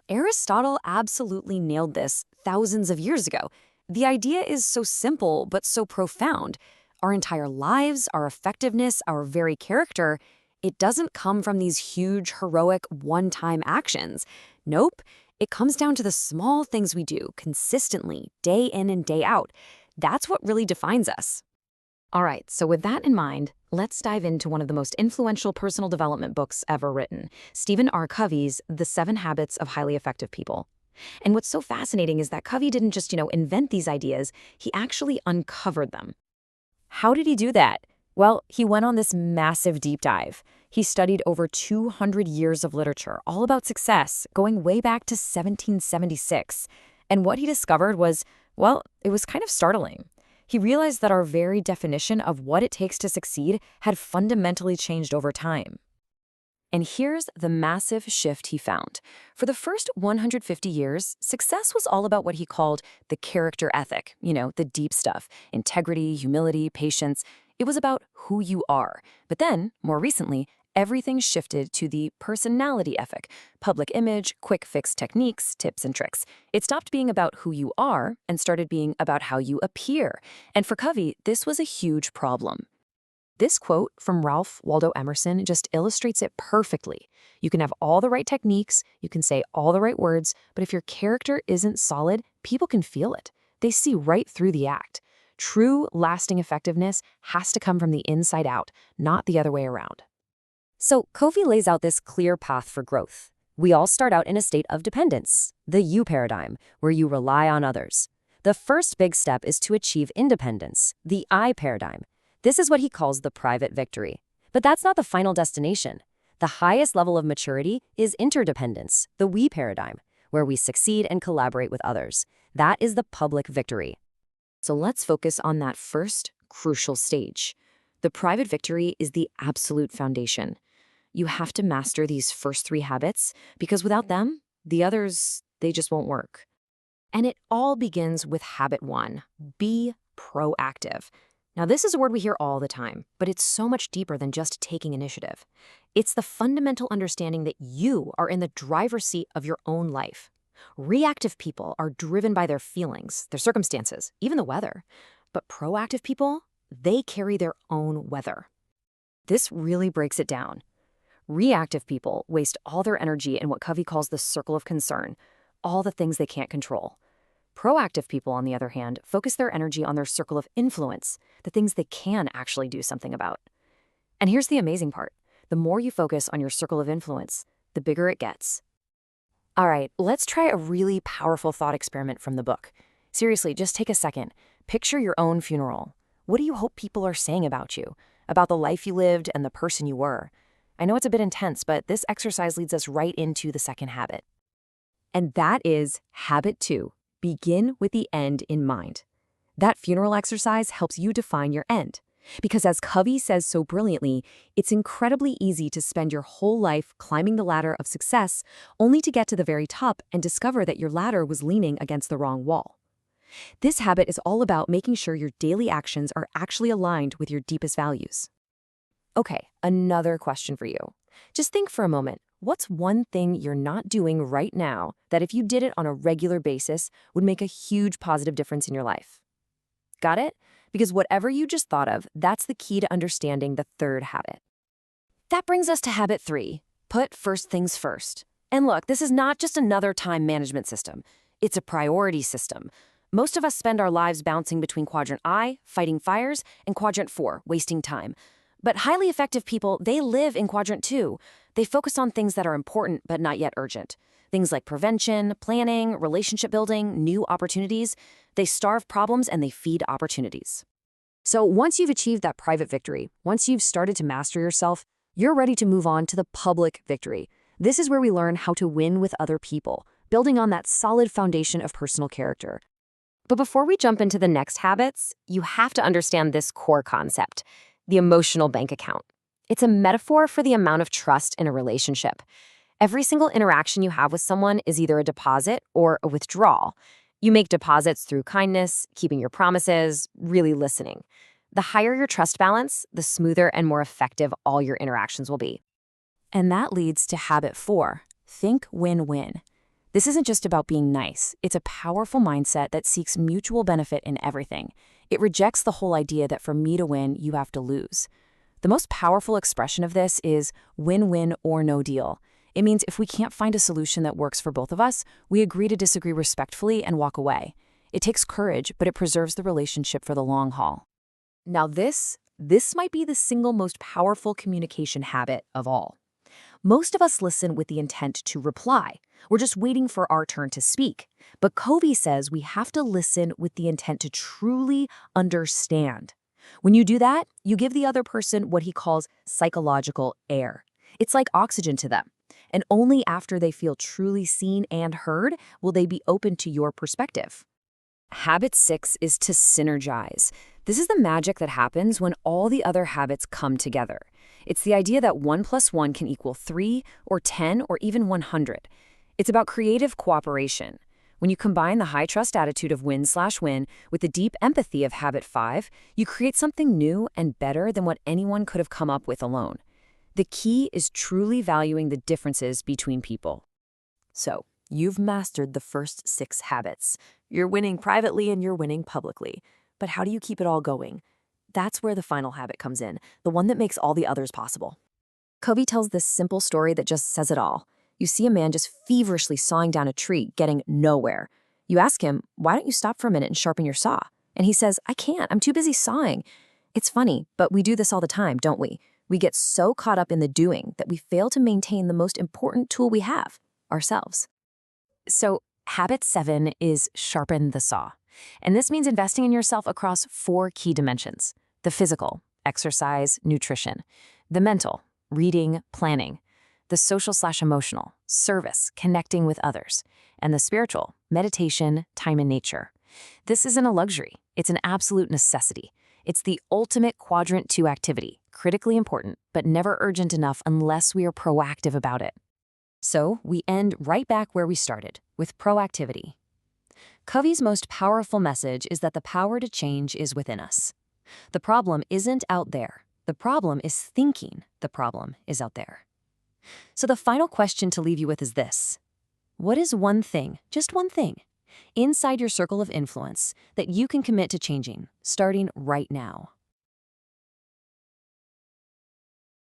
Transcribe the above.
Aristotle absolutely nailed this thousands of years ago. The idea is so simple, but so profound. Our entire lives, our effectiveness, our very character, it doesn't come from these huge, heroic, one-time actions. Nope, it comes down to the small things we do consistently, day in and day out. That's what really defines us. All right, so with that in mind, let's dive into one of the most influential personal development books ever written, Stephen R. Covey's The 7 Habits of Highly Effective People. And what's so fascinating is that Covey didn't just, invent these ideas, he actually uncovered them. How did he do that? Well, he went on this massive deep dive. He studied over 200 years of literature, all about success, going way back to 1776. And what he discovered was, well, it was kind of startling. He realized that our very definition of what it takes to succeed had fundamentally changed over time. And here's the massive shift he found. For the first 150 years, success was all about what he called the character ethic, the deep stuff, integrity, humility, patience. It was about who you are. But then, more recently, everything shifted to the personality ethic, public image, quick fix techniques, tips and tricks. It stopped being about who you are and started being about how you appear. And for Covey, this was a huge problem. This quote from Ralph Waldo Emerson just illustrates it perfectly. You can have all the right techniques, you can say all the right words, but if your character isn't solid, people can feel it. They see right through the act. True, lasting effectiveness has to come from the inside out, not the other way around. So Covey lays out this clear path for growth. We all start out in a state of dependence, the you paradigm, where you rely on others. The first big step is to achieve independence, the I paradigm. This is what he calls the private victory. But that's not the final destination. The highest level of maturity is interdependence, the we paradigm, where we succeed and collaborate with others. That is the public victory. So let's focus on that first crucial stage. The private victory is the absolute foundation. You have to master these first 3 habits because without them, the others, they just won't work. And it all begins with habit 1, be proactive. Now, this is a word we hear all the time, but it's so much deeper than just taking initiative. It's the fundamental understanding that you are in the driver's seat of your own life. Reactive people are driven by their feelings, their circumstances, even the weather. But proactive people, they carry their own weather. This really breaks it down. Reactive people waste all their energy in what Covey calls the circle of concern, all the things they can't control. Proactive people, on the other hand, focus their energy on their circle of influence, the things they can actually do something about. And here's the amazing part. The more you focus on your circle of influence, the bigger it gets. All right, let's try a really powerful thought experiment from the book. Seriously, just take a second. Picture your own funeral. What do you hope people are saying about you, about the life you lived and the person you were? I know it's a bit intense, but this exercise leads us right into the second habit. And that is habit 2, begin with the end in mind. That funeral exercise helps you define your end. Because as Covey says so brilliantly, it's incredibly easy to spend your whole life climbing the ladder of success only to get to the very top and discover that your ladder was leaning against the wrong wall. This habit is all about making sure your daily actions are actually aligned with your deepest values. Okay, another question for you. Just think for a moment, what's one thing you're not doing right now that if you did it on a regular basis would make a huge positive difference in your life? Got it? Because whatever you just thought of, that's the key to understanding the third habit. That brings us to habit 3, put first things first. And look, this is not just another time management system. It's a priority system. Most of us spend our lives bouncing between quadrant I, fighting fires, and quadrant 4, wasting time. But highly effective people, they live in quadrant 2. They focus on things that are important but not yet urgent. Things like prevention, planning, relationship building, new opportunities. They starve problems and they feed opportunities. So once you've achieved that private victory, once you've started to master yourself, you're ready to move on to the public victory. This is where we learn how to win with other people, building on that solid foundation of personal character. But before we jump into the next habits, you have to understand this core concept, the emotional bank account. It's a metaphor for the amount of trust in a relationship. Every single interaction you have with someone is either a deposit or a withdrawal. You make deposits through kindness, keeping your promises, really listening. The higher your trust balance, the smoother and more effective all your interactions will be. And that leads to habit 4, think win-win. This isn't just about being nice. It's a powerful mindset that seeks mutual benefit in everything. It rejects the whole idea that for me to win, you have to lose. The most powerful expression of this is win-win or no deal. It means if we can't find a solution that works for both of us, we agree to disagree respectfully and walk away. It takes courage, but it preserves the relationship for the long haul. Now this might be the single most powerful communication habit of all. Most of us listen with the intent to reply. We're just waiting for our turn to speak. But Covey says we have to listen with the intent to truly understand. When you do that, you give the other person what he calls psychological air. It's like oxygen to them. And only after they feel truly seen and heard will they be open to your perspective. Habit 6 is to synergize. This is the magic that happens when all the other habits come together. It's the idea that 1 + 1 can equal 3 or 10 or even 100. It's about creative cooperation. When you combine the high-trust attitude of win/win with the deep empathy of habit 5, you create something new and better than what anyone could have come up with alone. The key is truly valuing the differences between people. So, you've mastered the first 6 habits. You're winning privately and you're winning publicly. But how do you keep it all going? That's where the final habit comes in, the one that makes all the others possible. Covey tells this simple story that just says it all. You see a man just feverishly sawing down a tree, getting nowhere. You ask him, why don't you stop for a minute and sharpen your saw? And he says, I can't, I'm too busy sawing. It's funny, but we do this all the time, don't we? We get so caught up in the doing that we fail to maintain the most important tool we have, ourselves. So, habit 7 is sharpen the saw. And this means investing in yourself across 4 key dimensions: the physical, exercise, nutrition; the mental, reading, planning; the social/emotional, service, connecting with others; and the spiritual, meditation, time in nature. This isn't a luxury, it's an absolute necessity. It's the ultimate quadrant 2 activity, critically important, but never urgent enough unless we are proactive about it. So we end right back where we started, with proactivity. Covey's most powerful message is that the power to change is within us. The problem isn't out there. The problem is thinking the problem is out there. So the final question to leave you with is this: what is one thing, just one thing, inside your circle of influence that you can commit to changing, starting right now?